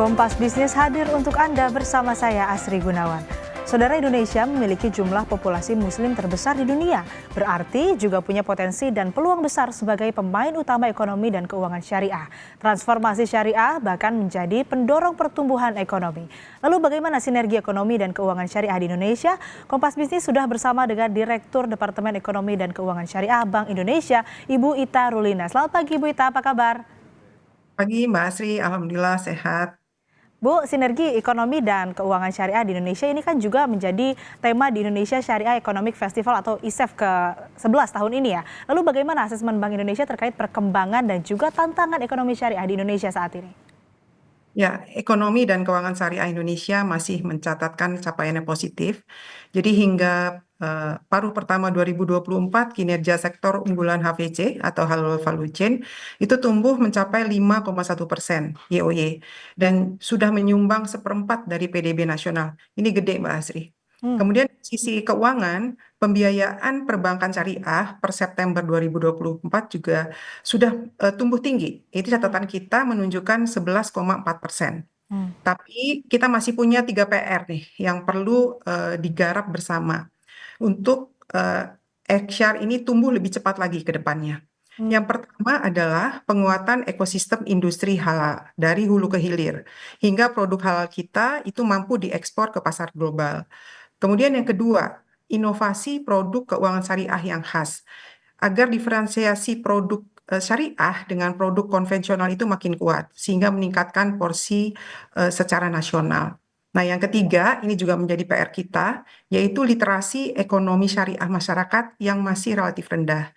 Kompas Bisnis hadir untuk Anda bersama saya Asri Gunawan. Saudara, Indonesia memiliki jumlah populasi muslim terbesar di dunia, berarti juga punya potensi dan peluang besar sebagai pemain utama ekonomi dan keuangan syariah. Transformasi syariah bahkan menjadi pendorong pertumbuhan ekonomi. Lalu bagaimana sinergi ekonomi dan keuangan syariah di Indonesia? Kompas Bisnis sudah bersama dengan Direktur Departemen Ekonomi dan Keuangan Syariah Bank Indonesia, Ibu Ita Rulina. Selamat pagi Ibu Ita, apa kabar? Pagi Mbak Asri, Alhamdulillah sehat. Bu, sinergi ekonomi dan keuangan syariah di Indonesia ini kan juga menjadi tema di Indonesia Syariah Economic Festival atau ISEF ke-11 tahun ini ya. Lalu bagaimana asesmen Bank Indonesia terkait perkembangan dan juga tantangan ekonomi syariah di Indonesia saat ini? Ya, ekonomi dan keuangan syariah Indonesia masih mencatatkan capaian yang positif. Jadi hingga paruh pertama 2024, kinerja sektor unggulan HVC atau Halal Value Chain itu tumbuh mencapai 5,1% YoY dan sudah menyumbang seperempat dari PDB nasional. Ini gede Mbak Asri. Hmm. Kemudian sisi keuangan, pembiayaan perbankan syariah per September 2024 juga sudah tumbuh tinggi. Itu catatan kita menunjukkan 11,4%. Tapi kita masih punya 3 PR nih yang perlu digarap bersama untuk Eksyar ini tumbuh lebih cepat lagi ke depannya. Yang pertama adalah penguatan ekosistem industri halal dari hulu ke hilir, hingga produk halal kita itu mampu diekspor ke pasar global. Kemudian yang kedua, inovasi produk keuangan syariah yang khas agar diferensiasi produk syariah dengan produk konvensional itu makin kuat sehingga meningkatkan porsi secara nasional. Nah, yang ketiga, ini juga menjadi PR kita, yaitu literasi ekonomi syariah masyarakat yang masih relatif rendah.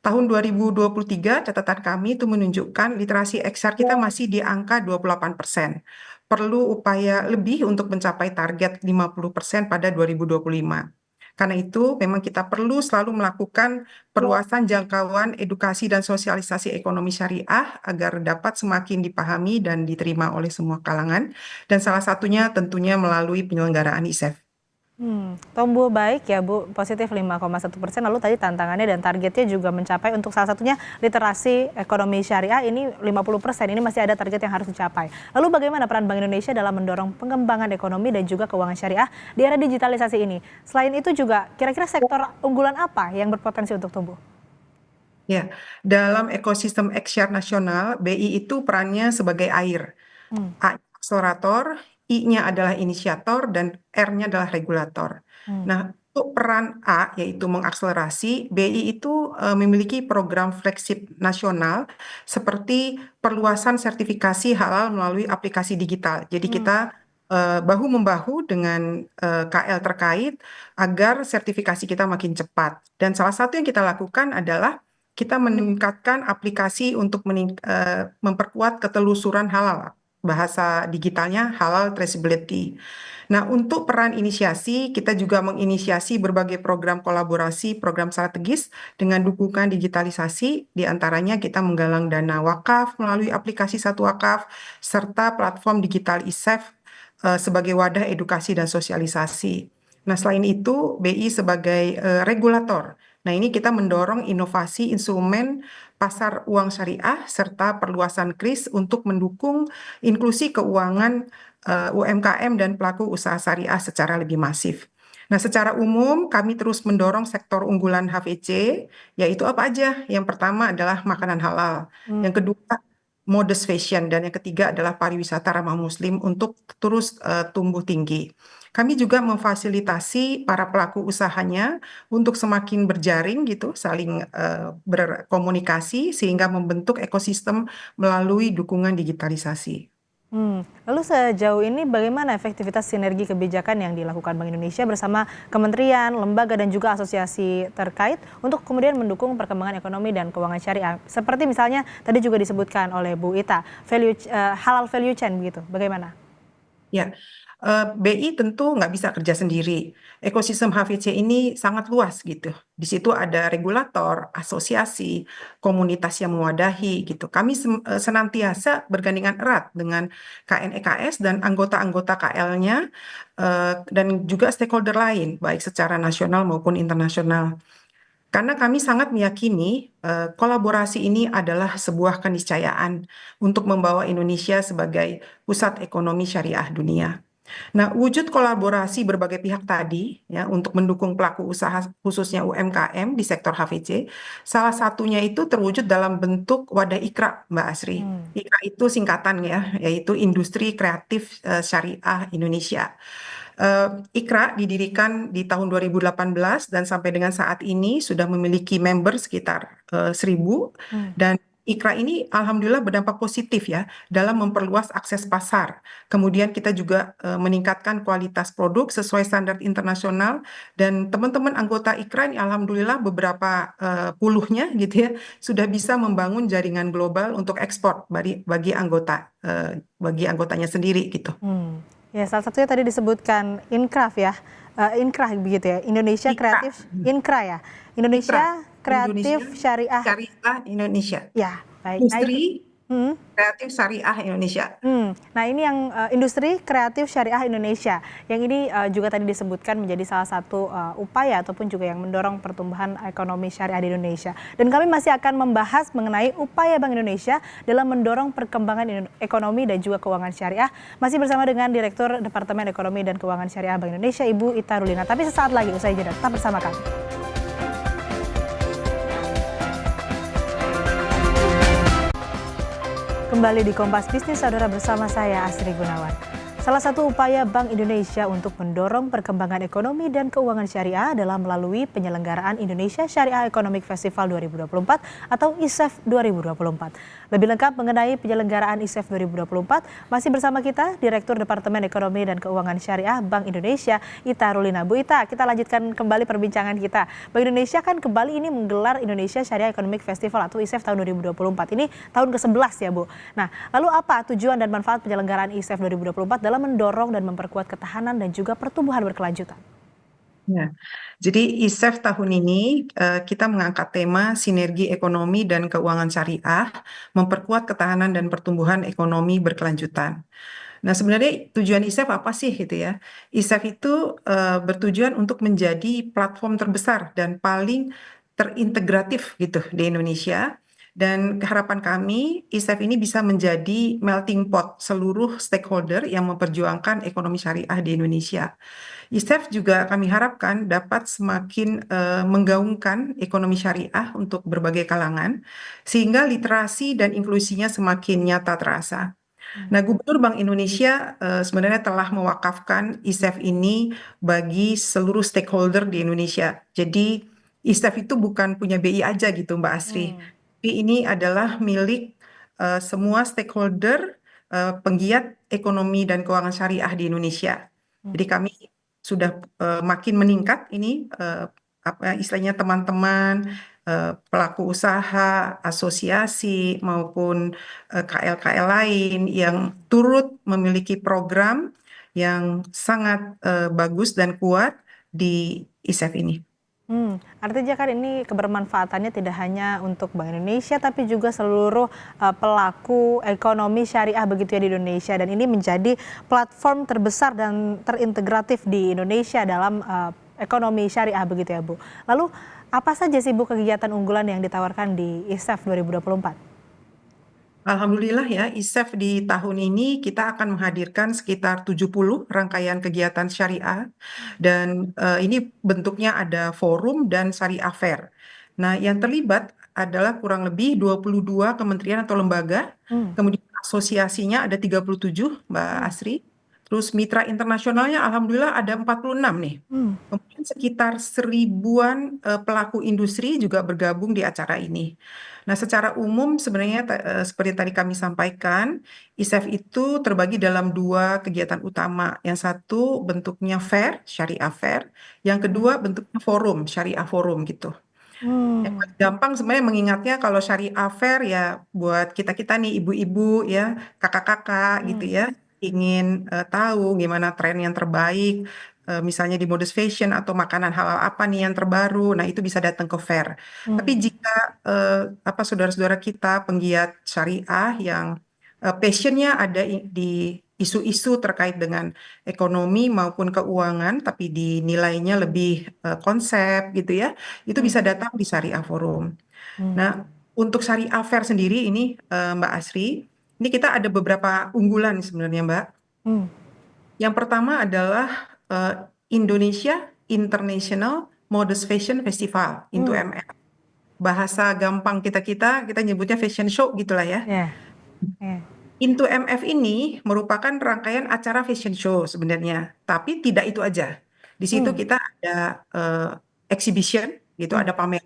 Tahun 2023, catatan kami itu menunjukkan literasi Eksyar kita masih di angka 28%. Perlu upaya lebih untuk mencapai target 50% pada 2025. Karena itu, memang kita perlu selalu melakukan perluasan jangkauan edukasi dan sosialisasi ekonomi syariah agar dapat semakin dipahami dan diterima oleh semua kalangan. Dan salah satunya tentunya melalui penyelenggaraan ISEF. Tumbuh baik ya Bu, positif 5,1%. Lalu tadi tantangannya dan targetnya juga mencapai untuk salah satunya literasi ekonomi syariah ini 50%. Ini masih ada target yang harus dicapai. Lalu bagaimana peran Bank Indonesia dalam mendorong pengembangan ekonomi dan juga keuangan syariah di era digitalisasi ini? Selain itu juga kira-kira sektor unggulan apa yang berpotensi untuk tumbuh? Ya, dalam ekosistem Eksyar nasional, BI itu perannya sebagai air. A akselerator, I-nya adalah inisiator, dan R-nya adalah regulator. Nah, untuk peran A, yaitu mengakselerasi, BI itu memiliki program flagship nasional seperti perluasan sertifikasi halal melalui aplikasi digital. Jadi kita bahu-membahu dengan KL terkait agar sertifikasi kita makin cepat. Dan salah satu yang kita lakukan adalah kita meningkatkan aplikasi untuk memperkuat ketelusuran halal. Bahasa digitalnya halal traceability. Nah, untuk peran inisiasi, kita juga menginisiasi berbagai program kolaborasi, program strategis dengan dukungan digitalisasi, di antaranya kita menggalang dana wakaf melalui aplikasi Satu Wakaf, serta platform digital ISEF sebagai wadah edukasi dan sosialisasi. Nah, selain itu, BI sebagai regulator. Nah, ini kita mendorong inovasi instrumen pasar uang syariah serta perluasan KRIS untuk mendukung inklusi keuangan UMKM dan pelaku usaha syariah secara lebih masif. Nah, secara umum kami terus mendorong sektor unggulan HVC, yaitu apa aja? Yang pertama adalah makanan halal, yang kedua modest fashion, dan yang ketiga adalah pariwisata ramah muslim untuk terus tumbuh tinggi. Kami juga memfasilitasi para pelaku usahanya untuk semakin berjaring gitu, saling berkomunikasi sehingga membentuk ekosistem melalui dukungan digitalisasi. Lalu sejauh ini bagaimana efektivitas sinergi kebijakan yang dilakukan Bank Indonesia bersama kementerian, lembaga dan juga asosiasi terkait untuk kemudian mendukung perkembangan ekonomi dan keuangan syariah? Seperti misalnya tadi juga disebutkan oleh Bu Ita, halal value chain begitu. Bagaimana? Ya, BI tentu nggak bisa kerja sendiri. Ekosistem HVC ini sangat luas gitu. Di situ ada regulator, asosiasi, komunitas yang mewadahi gitu. Kami senantiasa bergandengan erat dengan KNEKS dan anggota-anggota KL-nya dan juga stakeholder lain, baik secara nasional maupun internasional. Karena kami sangat meyakini kolaborasi ini adalah sebuah keniscayaan untuk membawa Indonesia sebagai pusat ekonomi syariah dunia. Nah, wujud kolaborasi berbagai pihak tadi ya untuk mendukung pelaku usaha khususnya UMKM di sektor HVC, salah satunya itu terwujud dalam bentuk wadah IKRA, Mbak Asri. IKRA itu singkatan ya, yaitu Industri Kreatif Syariah Indonesia. IKRA didirikan di tahun 2018 dan sampai dengan saat ini sudah memiliki member sekitar 1.000 dan IKRA ini alhamdulillah berdampak positif ya dalam memperluas akses pasar. Kemudian kita juga meningkatkan kualitas produk sesuai standar internasional dan teman-teman anggota IKRA ini alhamdulillah beberapa puluhnya gitu ya sudah bisa membangun jaringan global untuk ekspor bagi anggotanya sendiri gitu. Ya, salah satunya tadi disebutkan Inkraf ya, Inkrah begitu ya, Indonesia IKRA, Kreatif, Inkra ya, Indonesia Kreatif Indonesia Syariah. Syariah Indonesia. Ya, baik. Nah itu, Industri Kreatif Syariah Indonesia. Nah ini yang Industri Kreatif Syariah Indonesia, yang ini juga tadi disebutkan menjadi salah satu upaya ataupun juga yang mendorong pertumbuhan ekonomi syariah di Indonesia. Dan kami masih akan membahas mengenai upaya Bank Indonesia dalam mendorong perkembangan ekonomi dan juga keuangan syariah. Masih bersama dengan Direktur Departemen Ekonomi dan Keuangan Syariah Bank Indonesia, Ibu Ita Rulina. Tapi sesaat lagi usai jeda, tetap bersama kami. Kembali di Kompas Bisnis, saudara, bersama saya Asri Gunawan. Salah satu upaya Bank Indonesia untuk mendorong perkembangan ekonomi dan keuangan syariah adalah melalui penyelenggaraan Indonesia Syariah Economic Festival 2024 atau ISEF 2024. Lebih lengkap mengenai penyelenggaraan ISEF 2024, masih bersama kita Direktur Departemen Ekonomi dan Keuangan Syariah Bank Indonesia, Ita Rulina. Bu Ita, kita lanjutkan kembali perbincangan kita. Bank Indonesia kan kembali ini menggelar Indonesia Syariah Economic Festival atau ISEF tahun 2024. Ini tahun ke-11 ya, Bu. Nah, lalu apa tujuan dan manfaat penyelenggaraan ISEF 2024 dalam mendorong dan memperkuat ketahanan dan juga pertumbuhan berkelanjutan? Ya, jadi ISEF tahun ini kita mengangkat tema sinergi ekonomi dan keuangan syariah, memperkuat ketahanan dan pertumbuhan ekonomi berkelanjutan. Nah, sebenarnya tujuan ISEF apa sih gitu ya? ISEF itu bertujuan untuk menjadi platform terbesar dan paling terintegratif gitu di Indonesia. Dan harapan kami, ISEF ini bisa menjadi melting pot seluruh stakeholder yang memperjuangkan ekonomi syariah di Indonesia. ISEF juga kami harapkan dapat semakin menggaungkan ekonomi syariah untuk berbagai kalangan, sehingga literasi dan inklusinya semakin nyata terasa. Nah, Gubernur Bank Indonesia sebenarnya telah mewakafkan ISEF ini bagi seluruh stakeholder di Indonesia. Jadi, ISEF itu bukan punya BI aja gitu, Mbak Asri. Tapi ini adalah milik semua stakeholder penggiat ekonomi dan keuangan syariah di Indonesia. Jadi kami sudah makin meningkat ini apa istilahnya teman-teman pelaku usaha, asosiasi maupun KL-KL lain yang turut memiliki program yang sangat bagus dan kuat di ISEF ini. Artinya kan ini kebermanfaatannya tidak hanya untuk Bank Indonesia tapi juga seluruh pelaku ekonomi syariah begitu ya di Indonesia, dan ini menjadi platform terbesar dan terintegratif di Indonesia dalam ekonomi syariah begitu ya, Bu. Lalu apa saja sih, Bu, kegiatan unggulan yang ditawarkan di ISEF 2024? Alhamdulillah ya, ISEF di tahun ini kita akan menghadirkan sekitar 70 rangkaian kegiatan syariah dan ini bentuknya ada forum dan syariah fair. Nah, yang terlibat adalah kurang lebih 22 kementerian atau lembaga, kemudian asosiasinya ada 37, Mbak Asri. Terus mitra internasionalnya alhamdulillah ada 46 nih. Kemudian sekitar 1.000-an pelaku industri juga bergabung di acara ini. Nah, secara umum sebenarnya seperti tadi kami sampaikan, ISEF itu terbagi dalam dua kegiatan utama. Yang satu bentuknya fair, syariah fair. Yang kedua bentuknya forum, syariah forum gitu. Yang paling gampang sebenarnya mengingatnya kalau syariah fair ya buat kita-kita nih ibu-ibu ya, kakak-kakak gitu ya, ingin tahu gimana tren yang terbaik, misalnya di modus fashion atau makanan halal apa nih yang terbaru. Nah, itu bisa datang ke fair. Tapi jika apa saudara-saudara kita penggiat syariah yang passionnya ada di isu-isu terkait dengan ekonomi maupun keuangan, tapi dinilainya lebih konsep gitu ya, itu bisa datang di Syariah Forum. Nah, untuk Syariah Fair sendiri ini Mbak Asri, ini kita ada beberapa unggulan sebenarnya Mbak. Hmm. Yang pertama adalah Indonesia International Modest Fashion Festival, INTU-MF. Bahasa gampang kita nyebutnya fashion show gitulah ya. Ya. Ya. INTU-MF ini merupakan rangkaian acara fashion show sebenarnya, tapi tidak itu aja. Di situ kita ada exhibition gitu, ada pameran.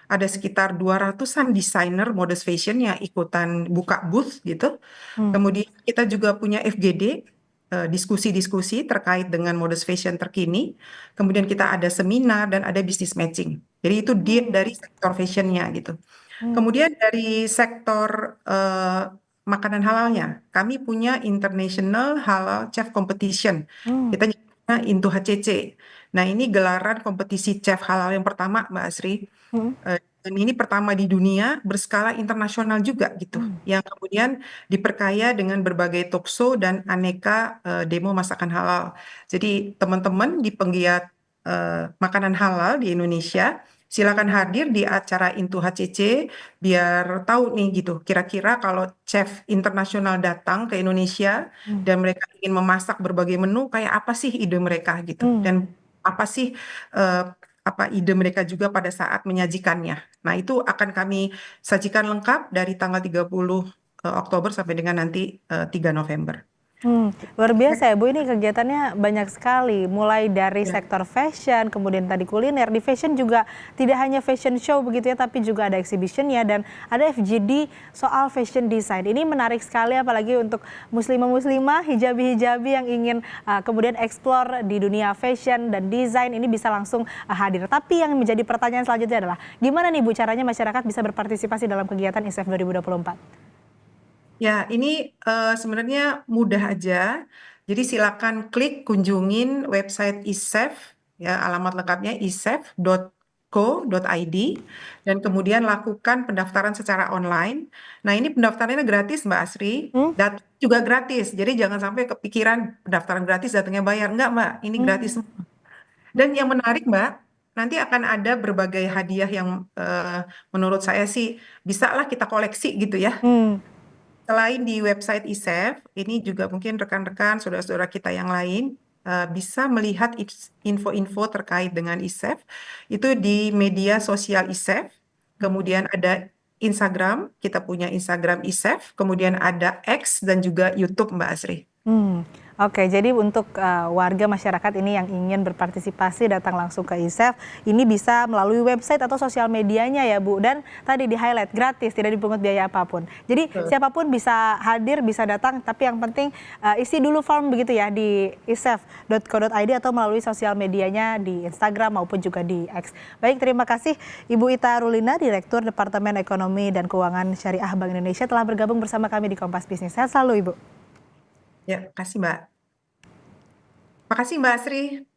Ada sekitar 200-an desainer modest fashion yang ikutan buka booth gitu. Kemudian kita juga punya FGD, diskusi-diskusi terkait dengan modest fashion terkini. Kemudian kita ada seminar dan ada business matching. Jadi itu dari sektor fashionnya gitu. Kemudian dari sektor makanan halalnya, kami punya International Halal Chef Competition. Kita nyebutnya INTU HCC. Nah, ini gelaran kompetisi chef halal yang pertama, Mbak Asri. Dan ini pertama di dunia, berskala internasional juga gitu. Yang kemudian diperkaya dengan berbagai talk show dan aneka demo masakan halal. Jadi teman-teman di penggiat makanan halal di Indonesia, silakan hadir di acara INTU HCC biar tahu nih gitu. Kira-kira kalau chef internasional datang ke Indonesia dan mereka ingin memasak berbagai menu, kayak apa sih ide mereka gitu. Dan apa sih apa ide mereka juga pada saat menyajikannya. Nah, itu akan kami sajikan lengkap dari tanggal 30 Oktober sampai dengan nanti 3 November. Luar biasa ya Bu, ini kegiatannya banyak sekali, mulai dari Ya. sektor fashion, kemudian tadi kuliner. Di fashion juga tidak hanya fashion show begitu ya, tapi juga ada exhibitionnya dan ada FGD soal fashion design. Ini menarik sekali apalagi untuk muslimah-muslimah, hijabi-hijabi yang ingin kemudian explore di dunia fashion dan desain, ini bisa langsung hadir. Tapi yang menjadi pertanyaan selanjutnya adalah, gimana nih Bu caranya masyarakat bisa berpartisipasi dalam kegiatan ISEF 2024? Ya, ini sebenarnya mudah aja. Jadi silakan klik kunjungin website ISEF, ya alamat lengkapnya isef.co.id dan kemudian lakukan pendaftaran secara online. Nah, ini pendaftarannya gratis Mbak Asri, data juga gratis. Jadi jangan sampai kepikiran pendaftaran gratis datangnya bayar. Enggak Mbak, ini gratis semua. Dan yang menarik Mbak, nanti akan ada berbagai hadiah yang menurut saya sih bisalah kita koleksi gitu ya. Selain di website ISEF, ini juga mungkin rekan-rekan, saudara-saudara kita yang lain bisa melihat info-info terkait dengan ISEF itu di media sosial ISEF. Kemudian ada Instagram, kita punya Instagram ISEF, kemudian ada X dan juga YouTube Mbak Asri. Oke, jadi untuk warga masyarakat ini yang ingin berpartisipasi datang langsung ke ISEF, ini bisa melalui website atau sosial medianya ya Bu. Dan tadi di highlight gratis, tidak dipungut biaya apapun. Jadi siapapun bisa hadir, bisa datang, tapi yang penting isi dulu form begitu ya di isef.co.id atau melalui sosial medianya di Instagram maupun juga di X. Baik, terima kasih Ibu Ita Rulina, Direktur Departemen Ekonomi dan Keuangan Syariah Bank Indonesia telah bergabung bersama kami di Kompas Bisnis. Sehat selalu Ibu. Ya, kasih Mbak. Makasih Mbak Asri.